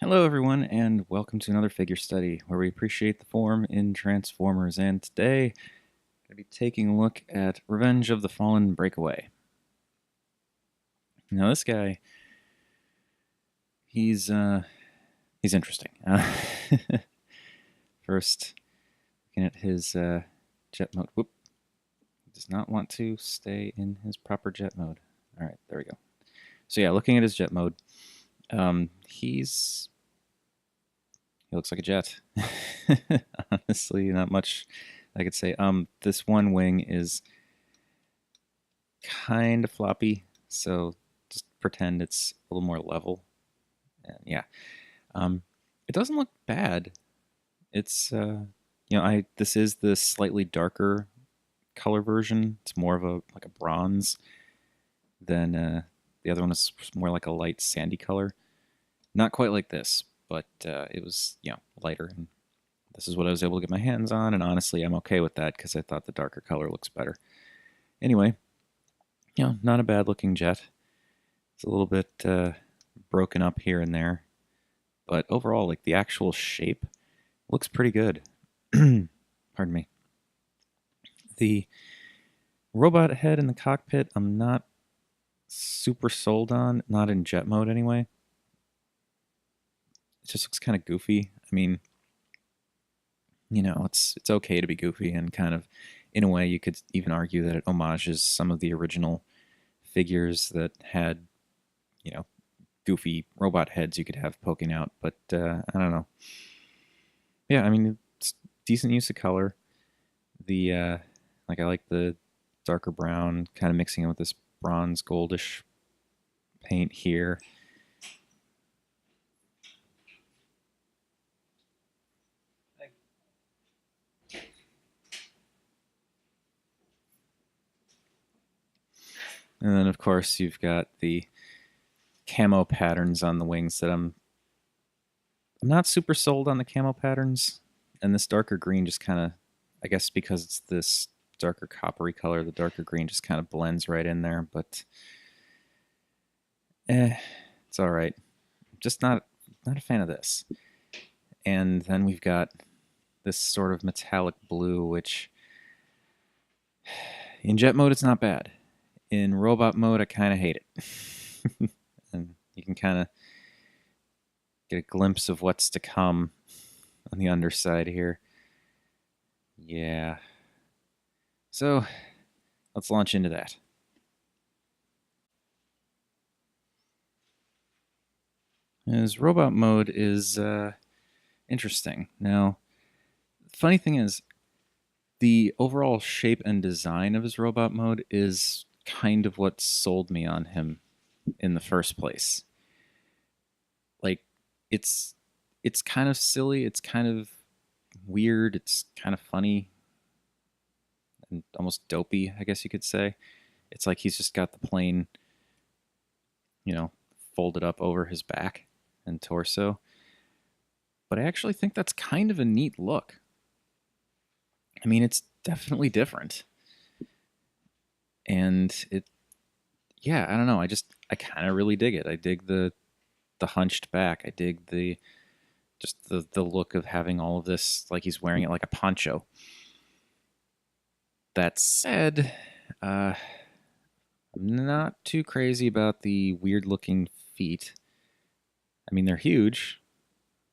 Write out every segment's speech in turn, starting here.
Hello everyone, and welcome to another figure study where we appreciate the form in Transformers. And today, I'm going to be taking a look at Revenge of the Fallen Breakaway. Now this guy, he's interesting. First, looking at his jet mode. Whoop. He does not want to stay in his proper jet mode. All right, there we go. So yeah, looking at his jet mode, he looks like a jet. Honestly, not much I could say. This one wing is kind of floppy, so just pretend it's a little more level. And yeah, it doesn't look bad. It's this is the slightly darker color version. It's more of a bronze than the other one is more like a light sandy color. Not quite like this, but it was lighter, and this is what I was able to get my hands on, and honestly I'm okay with that because I thought the darker color looks better. Anyway, not a bad looking jet. It's a little bit broken up here and there, but overall, like, the actual shape looks pretty good. Pardon me. The robot head in the cockpit, I'm not super sold on, not in jet mode anyway. It just looks kind of goofy. I mean, it's okay to be goofy, and kind of, in a way, you could even argue that it homages some of the original figures that had, goofy robot heads you could have poking out. But I don't know. Yeah, I mean, it's decent use of color. The I like the darker brown, kind of mixing it with this bronze goldish paint here. And then, of course, you've got the camo patterns on the wings that I'm not super sold on the camo patterns. And this darker green just kind of, I guess because it's this darker coppery color, the darker green just kind of blends right in there. But it's all right. Just not a fan of this. And then we've got this sort of metallic blue, which in jet mode it's not bad. In robot mode, I kind of hate it. And you can kind of get a glimpse of what's to come on the underside here. Yeah. So let's launch into that. His robot mode is interesting. Now, the funny thing is, the overall shape and design of his robot mode is kind of what sold me on him in the first place. Like, it's kind of silly, it's kind of weird, it's kind of funny, and almost dopey, I guess you could say. It's like he's just got the plane, folded up over his back and torso. But I actually think that's kind of a neat look. I mean, it's definitely different. And I don't know, I kind of really dig it. I dig the hunched back. I dig the look of having all of this, like he's wearing it like a poncho. That said, I'm not too crazy about the weird looking feet. I mean, they're huge,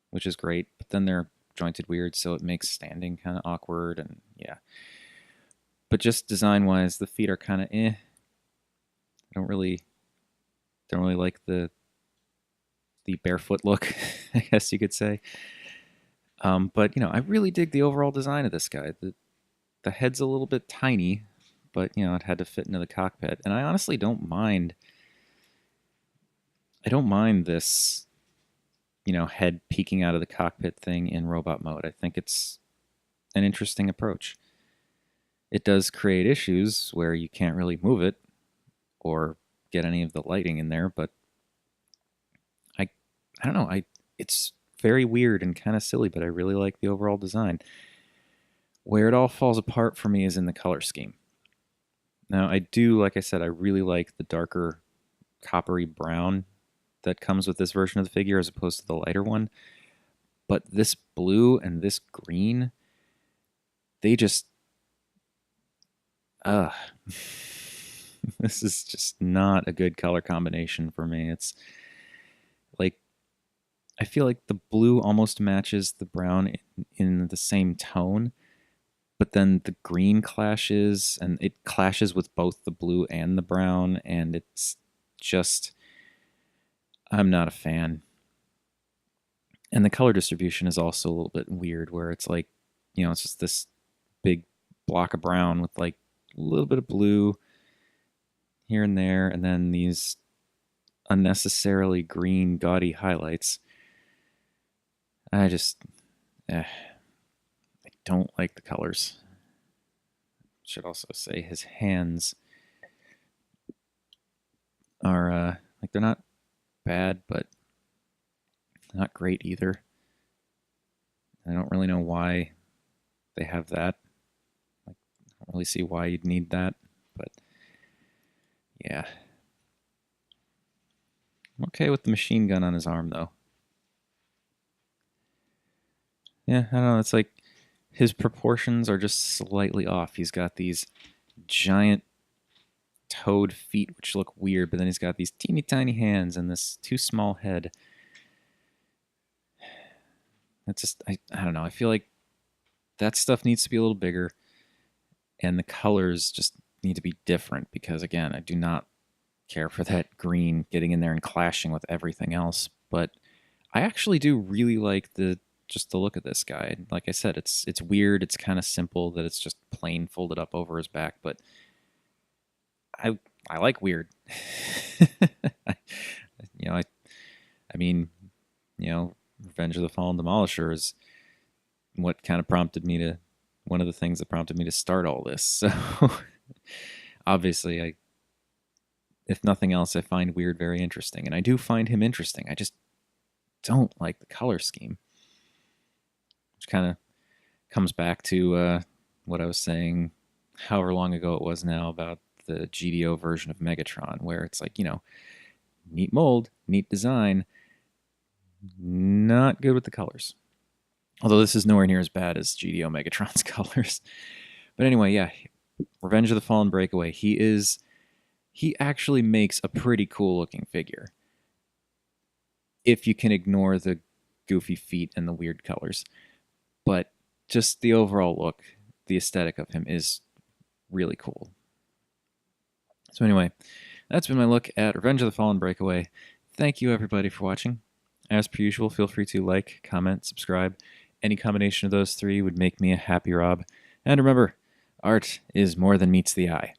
which is great, but then they're jointed weird, so it makes standing kind of awkward, and yeah. But just design-wise, the feet are kind of eh. I don't really like the barefoot look, I guess you could say. But I really dig the overall design of this guy. The head's a little bit tiny, but it had to fit into the cockpit, and I honestly don't mind. I don't mind this, head peeking out of the cockpit thing in robot mode. I think it's an interesting approach. It does create issues where you can't really move it or get any of the lighting in there, but I don't know. It's very weird and kind of silly, but I really like the overall design. Where it all falls apart for me is in the color scheme. Now, I do, like I said, I really like the darker coppery brown that comes with this version of the figure as opposed to the lighter one. But this blue and this green, they just... this is just not a good color combination for me. It's like, I feel like the blue almost matches the brown in the same tone, but then the green clashes, and it clashes with both the blue and the brown, and it's just... I'm not a fan. And the color distribution is also a little bit weird, where it's like, it's just this big block of brown with like a little bit of blue here and there, and then these unnecessarily green, gaudy highlights. I don't like the colors. Should also say his hands are like, they're not bad, but not great either. I don't really know why they have that. Like, I don't really see why you'd need that, but yeah. I'm okay with the machine gun on his arm, though. Yeah, I don't know. It's like his proportions are just slightly off. He's got these giant toed feet, which look weird, but then he's got these teeny tiny hands and this too small head. That's just, I don't know. I feel like that stuff needs to be a little bigger, and the colors just need to be different because, again, I do not care for that green getting in there and clashing with everything else. But I actually do really like just the look of this guy. Like I said, it's weird. It's kind of simple that it's just plain folded up over his back, but I like weird. I mean, Revenge of the Fallen Demolisher is what kind of prompted me to, one of the things that prompted me to start all this. So obviously, if nothing else, I find weird very interesting, and I do find him interesting. I just don't like the color scheme, which kind of comes back to what I was saying however long ago it was now about the GDO version of Megatron, where it's like, neat mold, neat design, not good with the colors. Although this is nowhere near as bad as GDO Megatron's colors. But anyway, yeah, Revenge of the Fallen Breakaway. He actually makes a pretty cool looking figure, if you can ignore the goofy feet and the weird colors. But just the overall look, the aesthetic of him is really cool. So anyway, that's been my look at Revenge of the Fallen Breakaway. Thank you everybody for watching. As per usual, feel free to like, comment, subscribe. Any combination of those three would make me a happy Rob. And remember, art is more than meets the eye.